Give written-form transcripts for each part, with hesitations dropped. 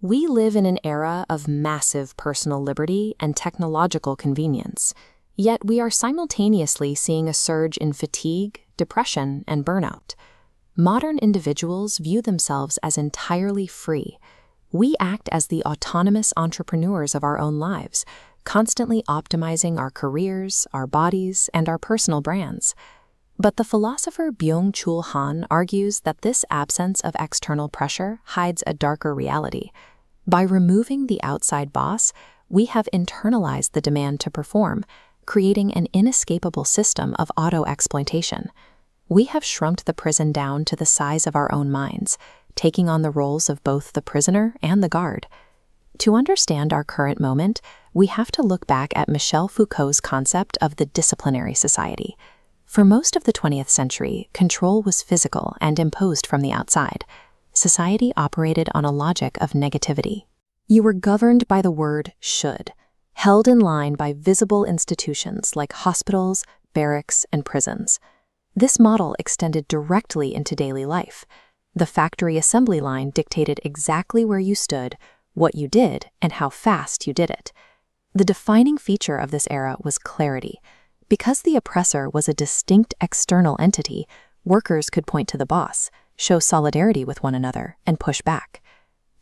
We live in an era of massive personal liberty and technological convenience, yet we are simultaneously seeing a surge in fatigue, depression, and burnout. Modern individuals view themselves as entirely free. We act as the autonomous entrepreneurs of our own lives, constantly optimizing our careers, our bodies, and our personal brands. But the philosopher Byung-Chul Han argues that this absence of external pressure hides a darker reality. By removing the outside boss, we have internalized the demand to perform, creating an inescapable system of auto-exploitation. We have shrunk the prison down to the size of our own minds, taking on the roles of both the prisoner and the guard. To understand our current moment, we have to look back at Michel Foucault's concept of the disciplinary society. For most of the 20th century, control was physical and imposed from the outside. Society operated on a logic of negativity. You were governed by the word should, held in line by visible institutions like hospitals, barracks, and prisons. This model extended directly into daily life. The factory assembly line dictated exactly where you stood, what you did, and how fast you did it. The defining feature of this era was clarity. Because the oppressor was a distinct external entity, workers could point to the boss, show solidarity with one another, and push back.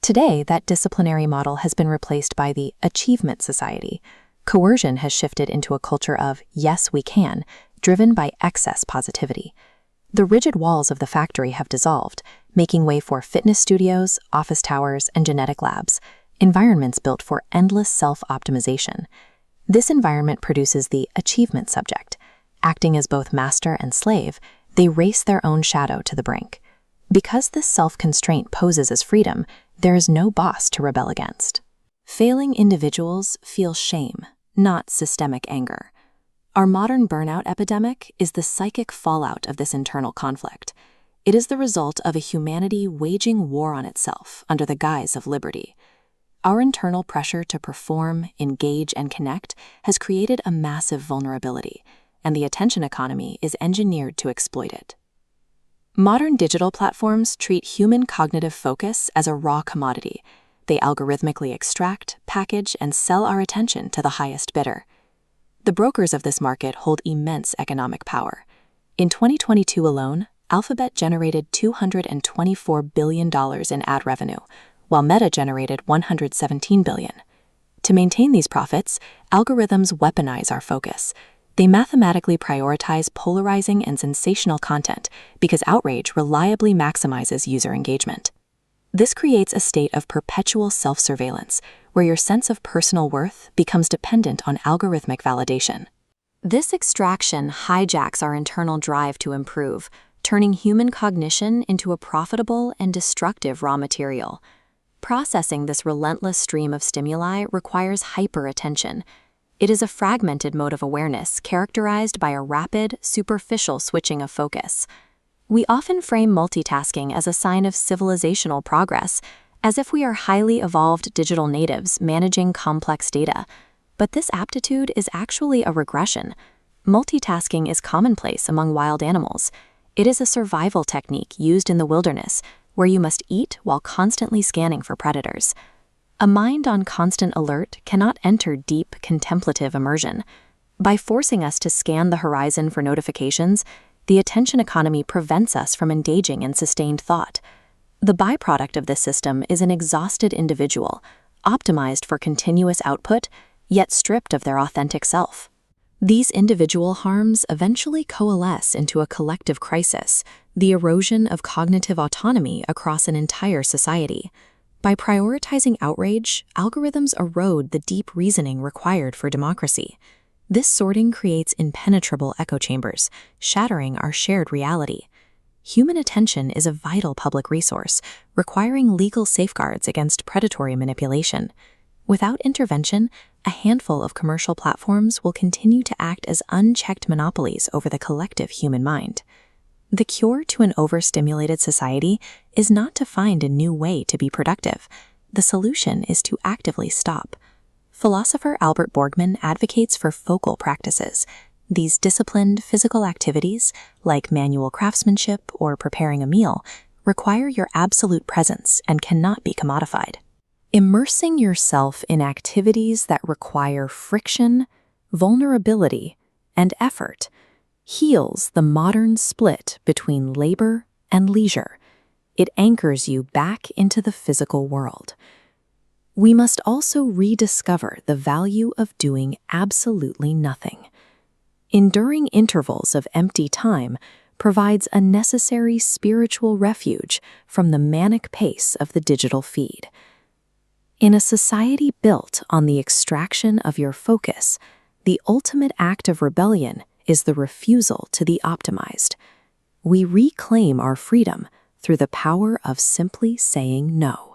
Today, that disciplinary model has been replaced by the achievement society. Coercion has shifted into a culture of yes, we can, driven by excess positivity. The rigid walls of the factory have dissolved, making way for fitness studios, office towers, and genetic labs, environments built for endless self-optimization. This environment produces the achievement subject. Acting as both master and slave, they race their own shadow to the brink. Because this self-constraint poses as freedom, there is no boss to rebel against. Failing individuals feel shame, not systemic anger. Our modern burnout epidemic is the psychic fallout of this internal conflict. It is the result of a humanity waging war on itself under the guise of liberty. Our internal pressure to perform, engage, and connect has created a massive vulnerability, and the attention economy is engineered to exploit it. Modern digital platforms treat human cognitive focus as a raw commodity. They algorithmically extract, package, and sell our attention to the highest bidder. The brokers of this market hold immense economic power. In 2022 alone, Alphabet generated $224 billion in ad revenue, while Meta generated $117 billion. To maintain these profits, algorithms weaponize our focus. They mathematically prioritize polarizing and sensational content because outrage reliably maximizes user engagement. This creates a state of perpetual self-surveillance, where your sense of personal worth becomes dependent on algorithmic validation. This extraction hijacks our internal drive to improve, turning human cognition into a profitable and destructive raw material. Processing this relentless stream of stimuli requires hyper-attention. It is a fragmented mode of awareness characterized by a rapid, superficial switching of focus. We often frame multitasking as a sign of civilizational progress, as if we are highly evolved digital natives managing complex data. But this aptitude is actually a regression. Multitasking is commonplace among wild animals. It is a survival technique used in the wilderness, where you must eat while constantly scanning for predators. A mind on constant alert cannot enter deep, contemplative immersion. By forcing us to scan the horizon for notifications, the attention economy prevents us from engaging in sustained thought. The byproduct of this system is an exhausted individual, optimized for continuous output, yet stripped of their authentic self. These individual harms eventually coalesce into a collective crisis, the erosion of cognitive autonomy across an entire society. By prioritizing outrage, algorithms erode the deep reasoning required for democracy. This sorting creates impenetrable echo chambers, shattering our shared reality. Human attention is a vital public resource, requiring legal safeguards against predatory manipulation. Without intervention, a handful of commercial platforms will continue to act as unchecked monopolies over the collective human mind. The cure to an overstimulated society is not to find a new way to be productive. The solution is to actively stop. Philosopher Albert Borgman advocates for focal practices. These disciplined physical activities, like manual craftsmanship or preparing a meal, require your absolute presence and cannot be commodified. Immersing yourself in activities that require friction, vulnerability, and effort heals the modern split between labor and leisure. It anchors you back into the physical world. We must also rediscover the value of doing absolutely nothing. Enduring intervals of empty time provides a necessary spiritual refuge from the manic pace of the digital feed. In a society built on the extraction of your focus, the ultimate act of rebellion is the refusal to be optimized. We reclaim our freedom through the power of simply saying no.